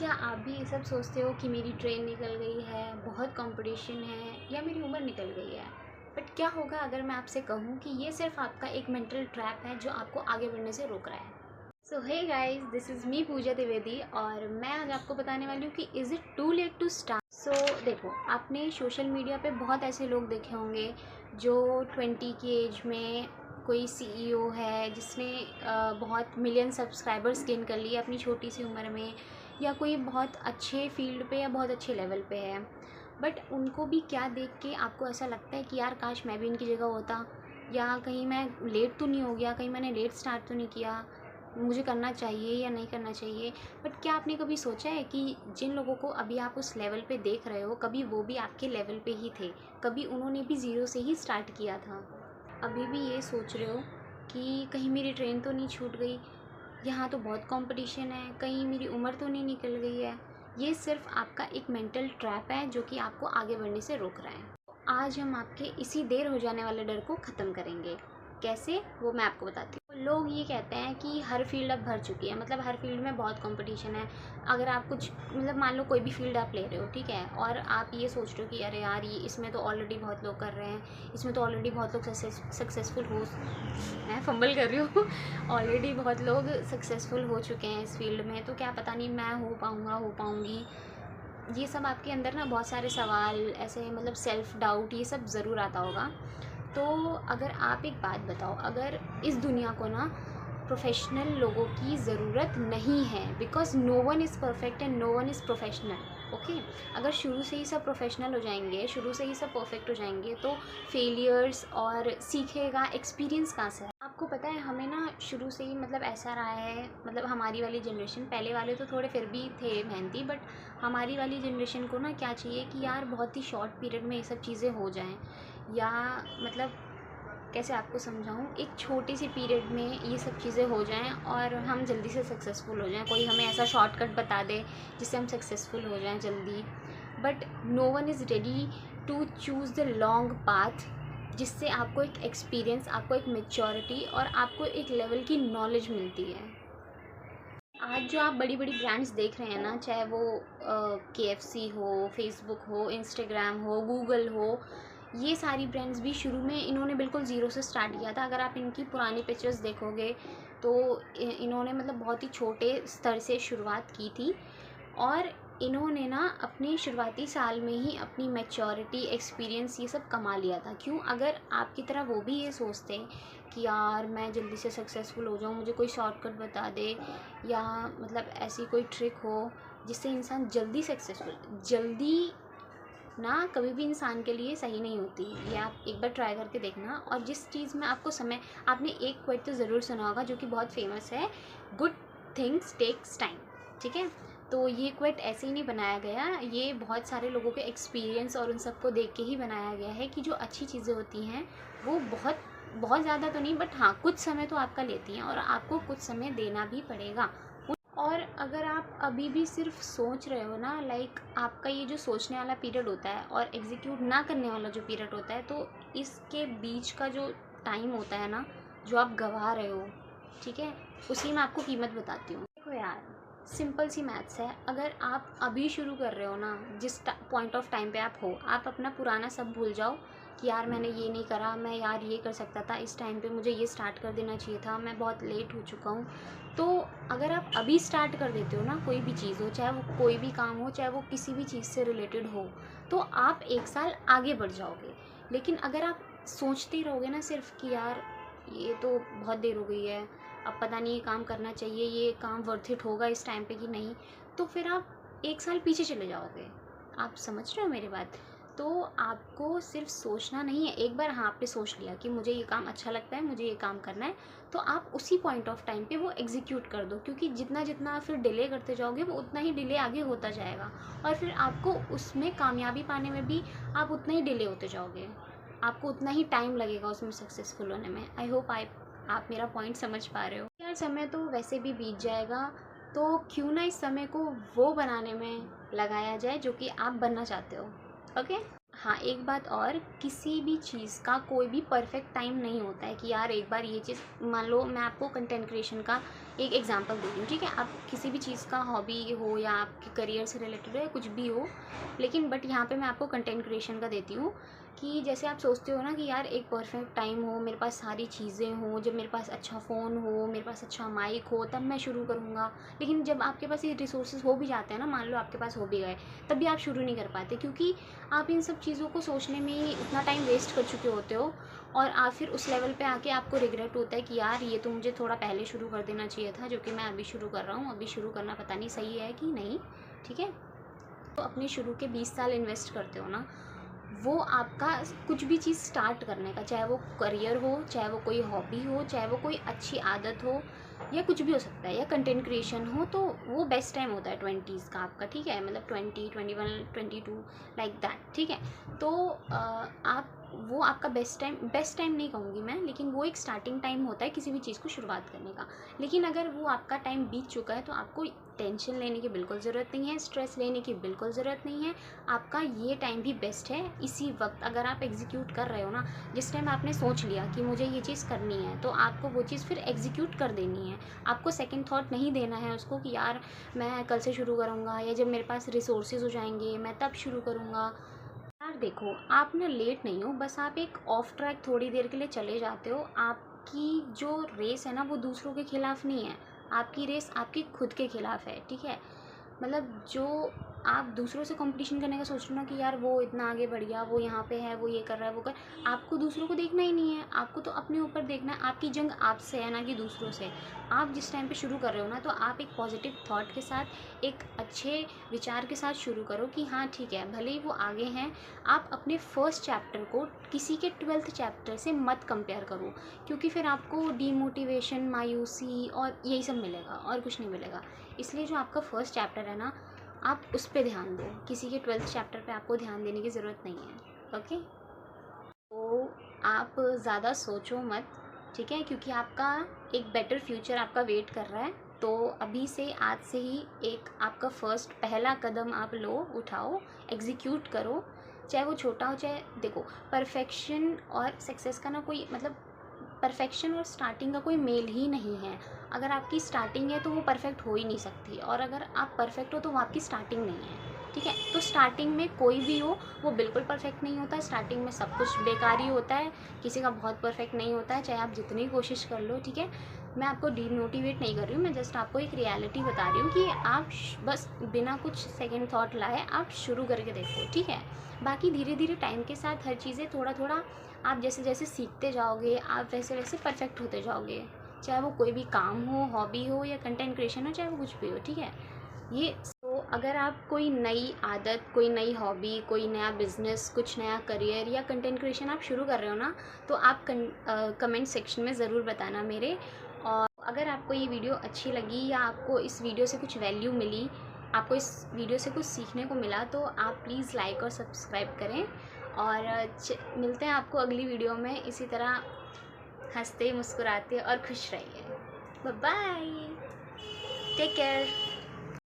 क्या आप भी ये सब सोचते हो कि मेरी ट्रेन निकल गई है, बहुत कंपटीशन है या मेरी उम्र निकल गई है? बट क्या होगा अगर मैं आपसे कहूँ कि ये सिर्फ आपका एक मेंटल ट्रैप है जो आपको आगे बढ़ने से रोक रहा है। So hey guys, this is me Pooja Dwivedi और मैं आज आपको बताने वाली हूँ कि is it too late to start. So देखो, आपने सोशल मीडिया पे बहुत ऐसे लोग देखे होंगे जो 20 की एज में कोई सीईओ है जिसने बहुत मिलियन सब्सक्राइबर्स गेन कर लिए अपनी छोटी सी उम्र में, या कोई बहुत अच्छे फील्ड पे या बहुत अच्छे लेवल पे है। बट उनको भी क्या देख के आपको ऐसा लगता है कि यार काश मैं भी इनकी जगह होता, या कहीं मैं लेट तो नहीं हो गया, कहीं मैंने लेट स्टार्ट तो नहीं किया, मुझे करना चाहिए या नहीं करना चाहिए। बट क्या आपने कभी सोचा है कि जिन लोगों को अभी आप उस लेवल पे देख रहे हो, कभी वो भी आपके लेवल पे ही थे, कभी उन्होंने भी ज़ीरो से ही स्टार्ट किया था। अभी भी ये सोच रहे हो कि कहीं मेरी ट्रेन तो नहीं छूट गई, यहाँ तो बहुत कंपटीशन है, कहीं मेरी उम्र तो नहीं निकल गई है। ये सिर्फ आपका एक मेंटल ट्रैप है जो कि आपको आगे बढ़ने से रोक रहा है। आज हम आपके इसी देर हो जाने वाले डर को ख़त्म करेंगे। कैसे, वो मैं आपको बताती हूँ। लोग ये कहते हैं कि हर फील्ड अब भर चुकी है, मतलब हर फील्ड में बहुत कंपटीशन है। अगर आप कुछ, मतलब मान लो कोई भी फील्ड आप ले रहे हो, ठीक है, और आप ये सोच रहे हो कि अरे यार ये इसमें तो ऑलरेडी बहुत लोग कर रहे हैं, इसमें तो ऑलरेडी बहुत लोग सक्सेसफुल हो, मैं फंबल कर रही हूँ ऑलरेडी बहुत लोग सक्सेसफुल हो चुके हैं इस फील्ड में, तो क्या पता नहीं मैं हो पाऊँगा, हो पाऊँगी। ये सब आपके अंदर ना बहुत सारे सवाल ऐसे, मतलब सेल्फ डाउट, ये सब ज़रूर आता होगा। तो अगर आप एक बात बताओ, अगर इस दुनिया को ना प्रोफेशनल लोगों की ज़रूरत नहीं है, because no one is perfect and no one is professional, okay. अगर शुरू से ही सब प्रोफेशनल हो जाएंगे, शुरू से ही सब परफेक्ट हो जाएंगे, तो फेलियर्स और सीखेगा एक्सपीरियंस कहाँ से है? आपको पता है, हमें ना शुरू से ही मतलब ऐसा रहा है, मतलब हमारी वाली जनरेशन, पहले वाले तो थोड़े फिर भी थे मेहनती, बट हमारी वाली जनरेशन को ना क्या चाहिए कि यार बहुत ही शॉर्ट पीरियड में ये सब चीज़ें हो जाएं, या मतलब कैसे आपको समझाऊँ, एक छोटी सी पीरियड में ये सब चीज़ें हो जाएं और हम जल्दी से सक्सेसफुल हो जाएं। कोई हमें ऐसा शॉर्टकट बता दे जिससे हम सक्सेसफुल हो जाएं जल्दी। But no one is ready to choose the long path, जिससे आपको एक एक्सपीरियंस, आपको एक मेच्योरिटी और आपको एक लेवल की नॉलेज मिलती है। आज जो आप बड़ी बड़ी ब्रांड्स देख रहे हैं ना, चाहे वो KFC हो, फेसबुक हो, इंस्टाग्राम हो, गूगल हो, ये सारी ब्रांड्स भी शुरू में इन्होंने बिल्कुल ज़ीरो से स्टार्ट किया था। अगर आप इनकी पुरानी पिक्चर्स देखोगे तो इन्होंने मतलब बहुत ही छोटे स्तर से शुरुआत की थी, और इन्होंने ना अपने शुरुआती साल में ही अपनी मैच्योरिटी, एक्सपीरियंस, ये सब कमा लिया था। क्यों? अगर आपकी तरह वो भी ये सोचते कि यार मैं जल्दी से सक्सेसफुल हो जाऊँ, मुझे कोई शॉर्टकट बता दे, या मतलब ऐसी कोई ट्रिक हो जिससे इंसान जल्दी सक्सेसफुल, जल्दी ना कभी भी इंसान के लिए सही नहीं होती। ये आप एक बार ट्राई करके देखना। और जिस चीज़ में आपको समय, आपने एक क्वेट तो ज़रूर सुना होगा जो कि बहुत फेमस है, गुड थिंग्स टेक्स टाइम, ठीक है। तो ये क्वेट ऐसे ही नहीं बनाया गया, ये बहुत सारे लोगों के एक्सपीरियंस और उन सबको देख के ही बनाया गया है कि जो अच्छी चीज़ें होती हैं वो बहुत बहुत ज़्यादा तो नहीं, बट हाँ कुछ समय तो आपका लेती हैं और आपको कुछ समय देना भी पड़ेगा। और अगर आप अभी भी सिर्फ सोच रहे हो ना, लाइक आपका ये जो सोचने वाला पीरियड होता है और एग्जीक्यूट ना करने वाला जो पीरियड होता है, तो इसके बीच का जो टाइम होता है ना, जो आप गंवा रहे हो, ठीक है, उसी में आपको कीमत बताती हूँ। देखो यार, सिंपल सी मैथ्स है। अगर आप अभी शुरू कर रहे हो ना, जिस पॉइंट ऑफ टाइम पे आप हो, आप अपना पुराना सब भूल जाओ कि यार मैंने ये नहीं करा, मैं यार ये कर सकता था, इस टाइम पे मुझे ये स्टार्ट कर देना चाहिए था, मैं बहुत लेट हो चुका हूँ। तो अगर आप अभी स्टार्ट कर देते हो ना, कोई भी चीज़ हो, चाहे वो कोई भी काम हो, चाहे वो किसी भी चीज़ से रिलेटेड हो, तो आप एक साल आगे बढ़ जाओगे। लेकिन अगर आप सोचते रहोगे ना सिर्फ कि यार ये तो बहुत देर हो गई है, अब पता नहीं ये काम करना चाहिए, ये काम वर्थ इट होगा इस टाइम पे कि नहीं, तो फिर आप एक साल पीछे चले जाओगे। आप समझ रहे हो मेरी बात? तो आपको सिर्फ सोचना नहीं है। एक बार हाँ आपने सोच लिया कि मुझे ये काम अच्छा लगता है, मुझे ये काम करना है, तो आप उसी पॉइंट ऑफ टाइम पे वो एग्जीक्यूट कर दो, क्योंकि जितना जितना आप फिर डिले करते जाओगे वो उतना ही डिले आगे होता जाएगा, और फिर आपको उसमें कामयाबी पाने में भी आप उतना ही डिले होते जाओगे, आपको उतना ही टाइम लगेगा उसमें सक्सेसफुल होने में। आई होप आप मेरा पॉइंट समझ पा रहे हो। यार समय तो वैसे भी बीत जाएगा, तो क्यों ना इस समय को वो बनाने में लगाया जाए जो कि आप बनना चाहते हो, ओके। हाँ, एक बात और, किसी भी चीज़ का कोई भी परफेक्ट टाइम नहीं होता है कि यार एक बार ये चीज़, मान लो मैं आपको कंटेंट क्रिएशन का एक एग्जांपल दे रही हूँ, ठीक है। आप किसी भी चीज़ का हॉबी हो या आपके करियर से रिलेटेड हो या कुछ भी हो, लेकिन बट यहाँ पे मैं आपको कंटेंट क्रिएशन का देती हूँ कि जैसे आप सोचते हो ना कि यार एक परफेक्ट टाइम हो, मेरे पास सारी चीज़ें हों, जब मेरे पास अच्छा फ़ोन हो, मेरे पास अच्छा माइक हो, तब मैं शुरू करूँगा। लेकिन जब आपके पास ये रिसोर्सेज हो भी जाते हैं ना, मान लो आपके पास हो भी गए, तब भी आप शुरू नहीं कर पाते, क्योंकि आप इन सब चीज़ों को सोचने में ही उतना टाइम वेस्ट कर चुके होते हो। और आप फिर उस लेवल पे आके आपको रिग्रेट होता है कि यार ये तो मुझे थोड़ा पहले शुरू कर देना चाहिए था, जो कि मैं अभी शुरू कर रहा हूँ। अभी शुरू करना पता नहीं सही है कि नहीं, ठीक है। तो अपने शुरू के 20 साल इन्वेस्ट करते हो ना, वो आपका कुछ भी चीज़ स्टार्ट करने का, चाहे वो करियर हो, चाहे वो कोई हॉबी हो, चाहे वो कोई अच्छी आदत हो, या कुछ भी हो सकता है, या कंटेंट क्रिएशन हो, तो वो बेस्ट टाइम होता है 20s का आपका, ठीक है। मतलब 20, 21, 22 लाइक दैट, ठीक है। तो आप, वो आपका बेस्ट टाइम नहीं कहूँगी मैं, लेकिन वो एक स्टार्टिंग टाइम होता है किसी भी चीज़ को शुरुआत करने का। लेकिन अगर वो आपका टाइम बीत चुका है तो आपको टेंशन लेने की बिल्कुल ज़रूरत नहीं है, स्ट्रेस लेने की बिल्कुल ज़रूरत नहीं है। आपका ये टाइम भी बेस्ट है। इसी वक्त अगर आप एग्जीक्यूट कर रहे हो ना, जिस टाइम आपने सोच लिया कि मुझे ये चीज़ करनी है, तो आपको वो चीज़ फिर एग्जीक्यूट कर देनी है। आपको सेकंड थॉट नहीं देना है उसको कि यार मैं कल से शुरू करूँगा, या जब मेरे पास रिसोर्सेज हो जाएंगे मैं तब शुरू करूँगा। यार देखो, आप ना लेट नहीं हो, बस आप एक ऑफ ट्रैक थोड़ी देर के लिए चले जाते हो। आपकी जो रेस है ना, वो दूसरों के खिलाफ नहीं है, आपकी रेस आपकी खुद के खिलाफ है, ठीक है। मतलब जो आप दूसरों से कंपटीशन करने का सोच रहे हो ना कि यार वो इतना आगे बढ़ गया, वो यहाँ पे है, वो ये कर रहा है, वो कर, आपको दूसरों को देखना ही नहीं है, आपको तो अपने ऊपर देखना है। आपकी जंग आपसे है, ना कि दूसरों से। आप जिस टाइम पे शुरू कर रहे हो ना, तो आप एक पॉजिटिव थॉट के साथ, एक अच्छे विचार के साथ शुरू करो कि हाँ ठीक है, भले ही वो आगे हैं। आप अपने फर्स्ट चैप्टर को किसी के 12th चैप्टर से मत कंपेयर करो, क्योंकि फिर आपको डीमोटिवेशन, मायूसी और यही सब मिलेगा और कुछ नहीं मिलेगा। इसलिए जो आपका फर्स्ट चैप्टर है ना, आप उस पे ध्यान दो, किसी के 12th चैप्टर पे आपको ध्यान देने की ज़रूरत नहीं है, ओके। तो आप ज़्यादा सोचो मत, ठीक है, क्योंकि आपका एक बेटर फ्यूचर आपका वेट कर रहा है। तो अभी से, आज से ही एक आपका फर्स्ट पहला कदम आप लो, उठाओ, एग्जीक्यूट करो, चाहे वो छोटा हो, चाहे, देखो, परफेक्शन और सक्सेस का ना कोई मतलब, परफेक्शन और स्टार्टिंग का कोई मेल ही नहीं है। अगर आपकी स्टार्टिंग है तो वो परफेक्ट हो ही नहीं सकती, और अगर आप परफेक्ट हो तो वो आपकी स्टार्टिंग नहीं है, ठीक है। तो स्टार्टिंग में कोई भी हो, वो बिल्कुल परफेक्ट नहीं होता। स्टार्टिंग में सब कुछ बेकार ही होता है, किसी का बहुत परफेक्ट नहीं होता है, चाहे आप जितनी कोशिश कर लो, ठीक है। मैं आपको डीमोटिवेट नहीं कर रही हूँ, मैं जस्ट आपको एक रियलिटी बता रही हूँ कि आप बस बिना कुछ सेकेंड थॉट लाए आप शुरू करके देखो, ठीक है। बाकी धीरे धीरे टाइम के साथ हर चीज़ें थोड़ा थोड़ा, आप जैसे जैसे सीखते जाओगे, आप वैसे वैसे परफेक्ट होते जाओगे। चाहे वो कोई भी काम हो, हॉबी हो, या कंटेंट क्रिएशन हो, चाहे वो कुछ भी हो, ठीक है। ये तो अगर आप कोई नई आदत, कोई नई हॉबी, कोई नया बिजनेस, कुछ नया करियर या कंटेंट क्रिएशन आप शुरू कर रहे हो ना, तो आप कमेंट सेक्शन में ज़रूर बताना मेरे। और अगर आपको ये वीडियो अच्छी लगी, या आपको इस वीडियो से कुछ वैल्यू मिली, आपको इस वीडियो से कुछ सीखने को मिला, तो आप प्लीज़ लाइक और सब्सक्राइब करें। और मिलते हैं आपको अगली वीडियो में। इसी तरह हंसते, मुस्कुराते और खुश रहिए। Bye bye, take care.